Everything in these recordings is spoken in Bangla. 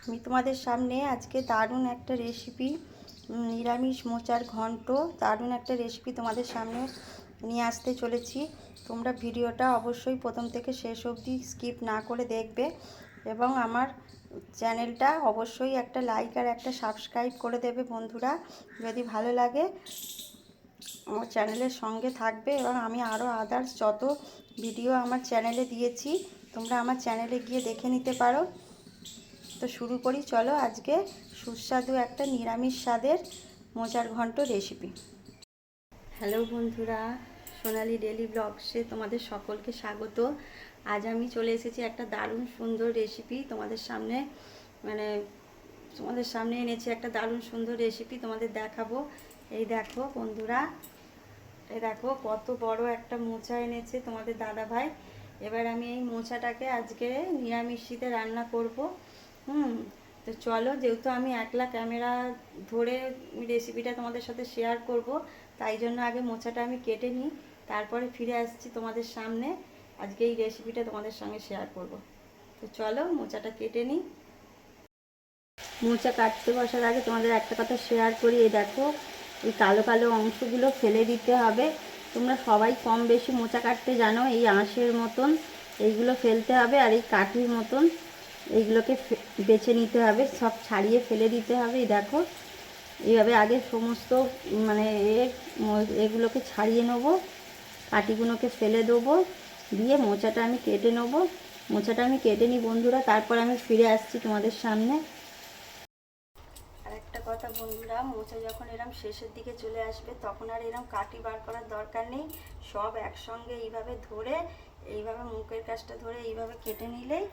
আমি তোমাদের সামনে আজকে দারুণ একটা রেসিপি, নিরামিষ মোচার ঘন্ট, দারুণ একটা রেসিপি তোমাদের সামনে নিয়ে আসতে চলেছি। তোমরা ভিডিওটা অবশ্যই প্রথম থেকে শেষ অবধি স্কিপ না করে দেখবে এবং আমার চ্যানেলটা অবশ্যই একটা লাইক আর একটা সাবস্ক্রাইব করে দেবে বন্ধুরা। যদি ভালো লাগে আমার চ্যানেলের সঙ্গে থাকবে এবং আমি আরও আদার্স যত ভিডিও আমার চ্যানেলে দিয়েছি তোমরা আমার চ্যানেলে গিয়ে দেখে নিতে পারো। তো শুরু করি, চলো আজকে সুস্বাদু একটা নিরামিষ স্বাদের মোচার ঘন্ট রেসিপি। হ্যালো বন্ধুরা, সোনালি ডেলি ব্লগসে তোমাদের সকলকে স্বাগত। আজ আমি চলে এসেছি একটা দারুণ সুন্দর রেসিপি তোমাদের সামনে, তোমাদের সামনে এনেছি একটা দারুণ সুন্দর রেসিপি তোমাদের দেখাবো। এই দেখো বন্ধুরা, এই দেখো কত বড় একটা মোচা এনেছে তোমাদের দাদা ভাই। এবার আমি এই মোচাটাকে আজকে নিরামিষিতে রান্না করব। তো চলো, যেহেতু আমি একলা ক্যামেরা ধরে রেসিপিটা তোমাদের সাথে শেয়ার করব, তাই জন্য আগে মোচাটা আমি কেটে নিই, তারপরে ফিরে আসছি তোমাদের সামনে। আজকে এই রেসিপিটা তোমাদের সঙ্গে শেয়ার করব। তো চলো মোচাটা কেটে নিই। মোচা কাটতে বসার আগে তোমাদের একটা কথা শেয়ার করি। এই দেখো, এই কালো কালো অংশগুলো ফেলে দিতে হবে। তোমরা সবাই কম বেশি মোচা কাটতে জানো। এই আঁশের মতন এইগুলো ফেলতে হবে, আর এই কাঠির মতন এইগুলোকে বেছে নিতে হবে, সব ছাড়িয়ে ফেলে দিতে হবে। এই দেখো, এইভাবে আগে সমস্ত এগুলোকে ছাড়িয়ে নেবো, কাঠিগুলোকে ফেলে দেবো, দিয়ে মোচাটা আমি কেটে নেবো। মোচাটা আমি কেটে নিই বন্ধুরা, তারপর আমি ফিরে আসছি তোমাদের সামনে। আর একটা কথা বন্ধুরা, মোচা যখন এরম শেষের দিকে চলে আসবে তখন আর এরম কাঠি বার করার দরকার নেই। সব একসঙ্গে এইভাবে ধরে, এইভাবে মুখের কাছটা ধরে এইভাবে কেটে নিলেই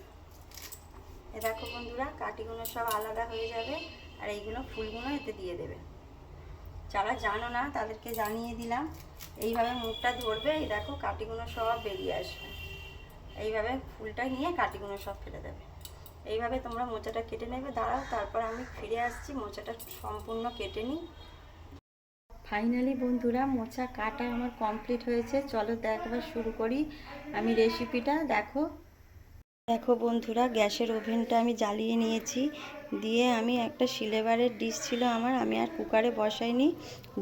এ দেখো বন্ধুরা, কাঠিগুলো সব আলাদা হয়ে যাবে। আর এইগুলো ফুলগুলো এতে দিয়ে দেবে। যারা জানো না তাদেরকে জানিয়ে দিলাম। এইভাবে মুখটা ধরবে, এই দেখো কাঠিগুলো সব বেরিয়ে আসবে। এইভাবে ফুলটা নিয়ে কাঠিগুলো সব ফেলে দেবে। এইভাবে তোমরা মোচাটা কেটে নেবে। দাঁড়াও, তারপর আমি ফিরে আসছি, মোচাটা সম্পূর্ণ কেটে নিই। ফাইনালি বন্ধুরা, মোচা কাটা আমার কমপ্লিট হয়েছে। চলো দেখবার শুরু করি আমি রেসিপিটা। দেখো দেখো বন্ধুরা, গ্যাসের ওভেনটা আমি জ্বালিয়ে নিয়েছি, দিয়ে আমি একটা সিলেবারের ডিশ ছিল আমার, আমি আর কুকারে বসাইনি,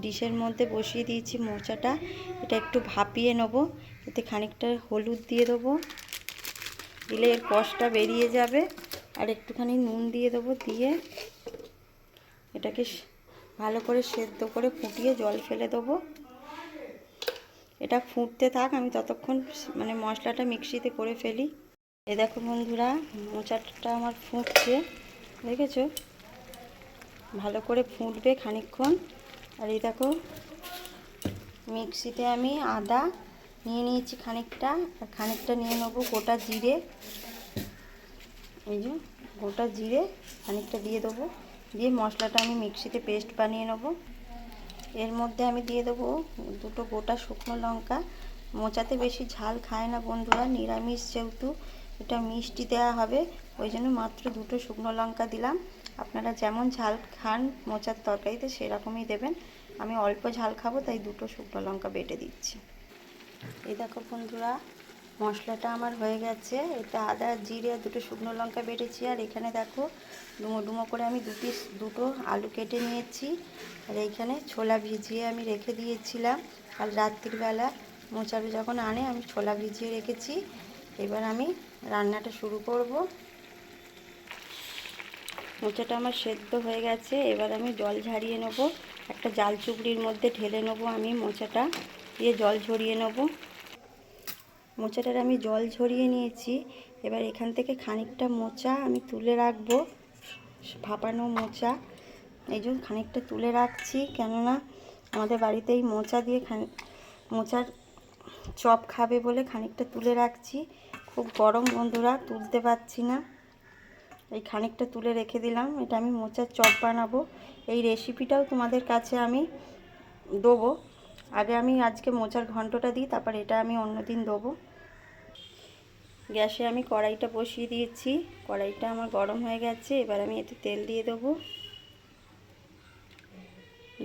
ডিশের মধ্যে বসিয়ে দিয়েছি মোচাটা। এটা একটু ভাপিয়ে নেব। এতে খানিকটা হলুদ দিয়ে দেবো, দিলে এর কষটা বেরিয়ে যাবে। আর একটুখানি নুন দিয়ে দেবো, দিয়ে এটাকে ভালো করে সেদ্ধ করে ফুটিয়ে জল ফেলে দেবো। এটা ফুটতে থাক, আমি ততক্ষণ মশলাটা মিক্সিতে করে ফেলি। এই দেখো বন্ধুরা, মোচাটা আমার ফুটছে, দেখেছো? ভালো করে ফুটবে খানিকক্ষণ। আর এই দেখো, মিক্সিতে আমি আদা নিয়ে নিয়েছি খানিকটা, আর খানিকটা নিয়ে নেবো গোটা জিরে। এই যে গোটা জিরে খানিকটা দিয়ে দেবো, দিয়ে মশলাটা আমি মিক্সিতে পেস্ট বানিয়ে নেবো। এর মধ্যে আমি দিয়ে দেবো দুটো গোটা শুকনো লঙ্কা। মোচাতে বেশি ঝাল খায় না বন্ধুরা, নিরামিষ যেহেতু এটা মিষ্টি দেওয়া হবে, ওই জন্য মাত্র দুটো শুকনো লঙ্কা দিলাম। আপনারা যেমন ঝাল খান মোচার তরকারিতে সেরকমই দেবেন। আমি অল্প ঝাল খাবো, তাই দুটো শুকনো লঙ্কা বেটে দিচ্ছি। এই দেখো বন্ধুরা, মশলাটা আমার হয়ে গেছে। এটা আদা জিরে দুটো শুকনো লঙ্কা বেটেছি। আর এখানে দেখো, ডুমো ডুমো করে আমি দুটো আলু কেটে নিয়েছি। আর এইখানে ছোলা ভিজিয়ে আমি রেখে দিয়েছিলাম কাল রাত্রিবেলা। মোচারু যখন আনে আমি ছোলা ভিজিয়ে রেখেছি। এবার আমি রান্নাটা শুরু করব। মোচাটা আমার সেদ্ধ হয়ে গেছে, এবার আমি জল ঝরিয়ে নেব। একটা জাল চুবড়ির মধ্যে ঢেলে নেব আমি মোচাটা, দিয়ে জল ঝরিয়ে নেব। মোচাটার আমি জল ঝরিয়ে নিয়েছি। এবার এখান থেকে খানিকটা মোচা আমি তুলে রাখবো, ভাপানো মোচা। এই জন্য খানিকটা তুলে রাখছি, কেননা আমাদের বাড়িতেই মোচা দিয়ে মোচার চপ খাবে বলে খানিকটা তুলে রাখছি। খুব গরম বন্ধুরা, তুলতে পারছি না, এই খানিকটা তুলে রেখে দিলাম। এটা আমি মোচার চপ বানাবো। এই রেসিপিটাও তোমাদের কাছে আমি দেবো। আগে আমি আজকে মোচার ঘন্টটা দিই, তারপর এটা আমি অন্যদিন দেবো। গ্যাসে আমি কড়াইটা বসিয়ে দিয়েছি, কড়াইটা আমার গরম হয়ে গেছে। এবার আমি এতে তেল দিয়ে দেবো,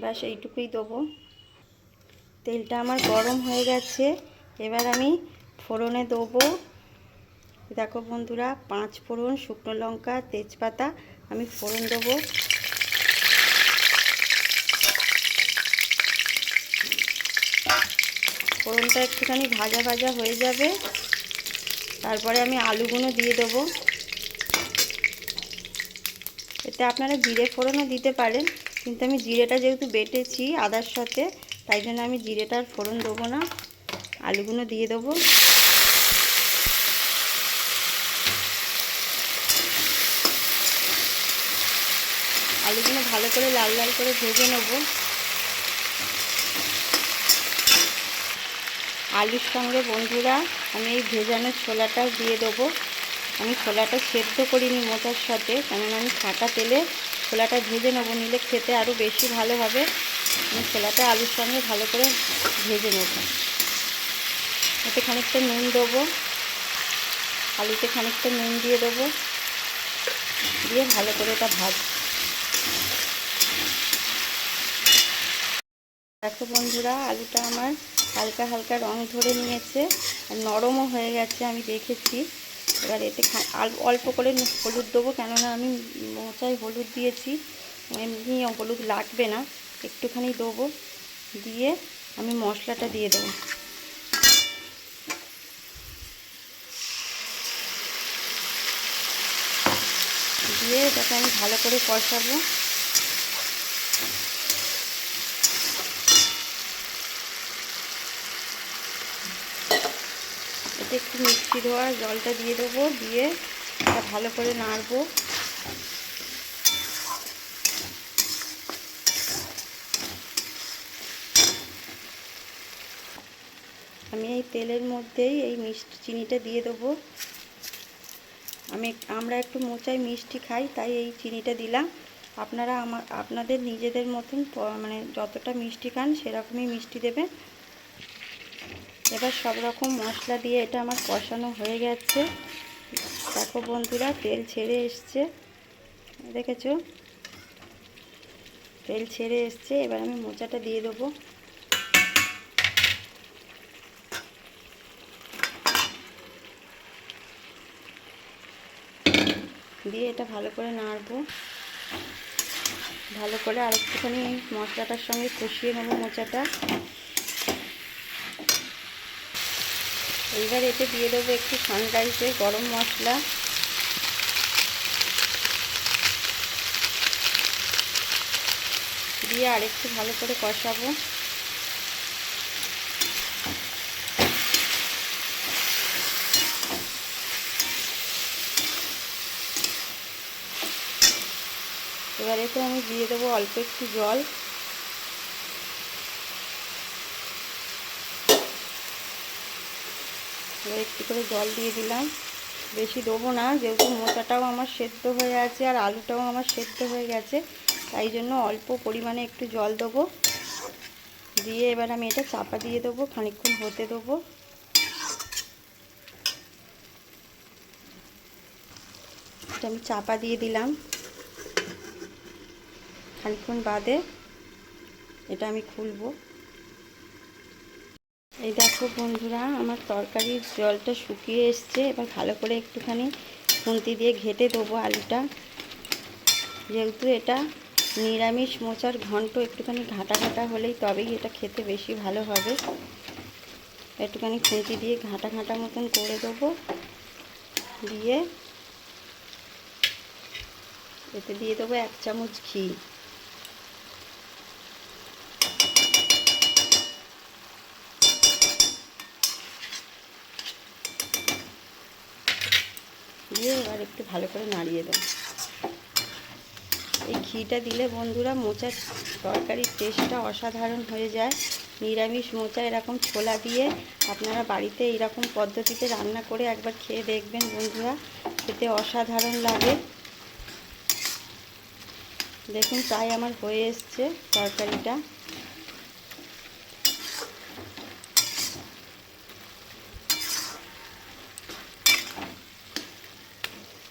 ব্যাস এইটুকুই দেবো। তেলটা আমার গরম হয়ে গেছে। এবার আমি ফোড়নে দেবো দেখো বন্ধুরা, 5 ফোড়ন, শুকনো লঙ্কা, তেজপাতা আমি ফোড়ন দেবো। ফোড়নটা একটুখানি ভাজা ভাজা হয়ে যাবে, তারপরে আমি আলুগুলো দিয়ে দেবো। এতে আপনারা জিরে ফোড়নও দিতে পারেন, কিন্তু আমি জিরেটা যেহেতু বেটেছি আদার সাথে, তাই জন্য আমি জিরেটার ফোড়ন দেবো না, আলুগুলো দিয়ে দেবো। আলুগুলো ভালো করে লাল লাল করে ভেজে নেব। আলুর সঙ্গে বন্ধুরা আমি এই ভেজানো ছোলাটাও দিয়ে দেবো। আমি ছোলাটা সেদ্ধ করিনি মোচার সাথে, কেননা আমি ছাঁকা তেলে ছোলাটা ভেজে নেবো, নিলে খেতে আরও বেশি ভালো হবে। আমি ছোলাটা আলুর সঙ্গে ভালো করে ভেজে নেব। এতে খানিকটা নুন দেবো, আলুতে খানিকটা নুন দিয়ে দেবো, দিয়ে ভালো করে এটা ভাজবো। দেখো বন্ধুরা, আলুটা আমার হালকা হালকা রং ধরে নিয়েছে আর নরমও হয়ে গেছে, আমি দেখেছি। এবার এতে অল্প করে হলুদ দেবো, কেননা আমি মোচায় হলুদ দিয়েছি, এমনি হলুদ লাগবে না, একটুখানি দেবো। দিয়ে আমি মশলাটা দিয়ে দেবো। দিয়ে এটাকে আমি ভালো করে কষাবো। এতে একটু মিষ্টি ধোয়া জলটা দিয়ে দেবো, দিয়ে এটা ভালো করে নাড়বো। আমি এই তেলের মধ্যেই এই মিষ্টি চিনিটা দিয়ে দেবো। আমরা একটু মোচায় মিষ্টি খাই, তাই এই চিনিটা দিলাম। আপনারা আপনাদের নিজেদের মতন মানে যতটা মিষ্টি খান সেরকমই মিষ্টি দেবেন। এবার সব রকম মশলা দিয়ে এটা আমার কষানো হয়ে গেছে। দেখো বন্ধুরা, তেল ছেড়ে এসছে, দেখেছো? তেল ছেড়ে এসছে। এবার আমি মোচাটা দিয়ে দেবো। দিয়ে এটা ভালো করে নাড়বো। ভালো করে আরেকটুখানি মশলাটার সঙ্গে কষিয়ে নেবো মোচাটা। এইবার এতে দিয়ে দেবো একটু সানরাইসের গরম মশলা। দিয়ে আরেকটু ভালো করে কষাবো। এবার এতে আমি দিয়ে দেবো অল্প একটু জল। এবার একটু করে জল দিয়ে দিলাম, বেশি দেবো না, যেহেতু মোচাটাও আমার সেদ্ধ হয়ে আছে আর আলুটাও আমার সেদ্ধ হয়ে গেছে, তাই জন্য অল্প পরিমাণে একটু জল দেবো। দিয়ে এবার আমি এটা চাপা দিয়ে দেবো, খানিকক্ষণ হতে দেবো। এটা আমি চাপা দিয়ে দিলাম। খানিকক্ষণ বাদে এটা আমি খুলবো। এই দেখো বন্ধুরা, আমার তরকারির জলটা শুকিয়ে এসছে। এবার ভালো করে একটুখানি খুন্তি দিয়ে ঘেঁটে দেবো আলুটা। যেহেতু এটা নিরামিষ মোচার ঘন্ট, একটুখানি ঘাটা ঘাটা হলেই তবেই এটা খেতে বেশি ভালো হবে। একটুখানি খুন্তি দিয়ে ঘাটা ঘাটা মতন করে দেবো। দিয়ে এতে দিয়ে দেবো 1 চামচ ঘি। দিয়ে এবার একটু ভালো করে নাড়িয়ে দেবো। এই ঘিটা দিলে বন্ধুরা মোচার তরকারির টেস্টটা অসাধারণ হয়ে যায়। নিরামিষ মোচা এরকম ছোলা দিয়ে আপনারা বাড়িতে এইরকম পদ্ধতিতে রান্না করে একবার খেয়ে দেখবেন বন্ধুরা, খেতে অসাধারণ লাগে। দেখুন প্রায় আমার হয়ে এসছে তরকারিটা।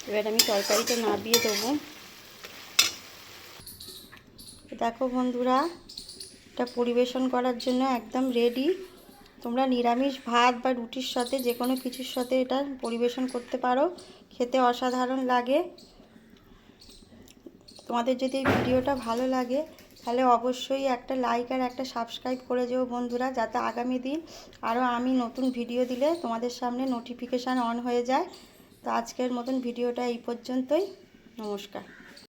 এবার আমি তরকারিটা নামিয়ে দেবো। দেখো বন্ধুরা, এটা পরিবেশন করার জন্য একদম রেডি। তোমরা নিরামিষ ভাত বা রুটির সাথে যে কোনো কিছুর সাথে এটা পরিবেশন করতে পারো, খেতে অসাধারণ লাগে। তোমাদের যদি এই ভিডিওটা ভালো লাগে তাহলে অবশ্যই একটা লাইক আর একটা সাবস্ক্রাইব করে যেও বন্ধুরা, যাতে আগামী দিন আরও আমি নতুন ভিডিও দিলে তোমাদের সামনে নোটিফিকেশান অন হয়ে যায়। তো আজকের মতন ভিডিওটা এই পর্যন্তই। নমস্কার।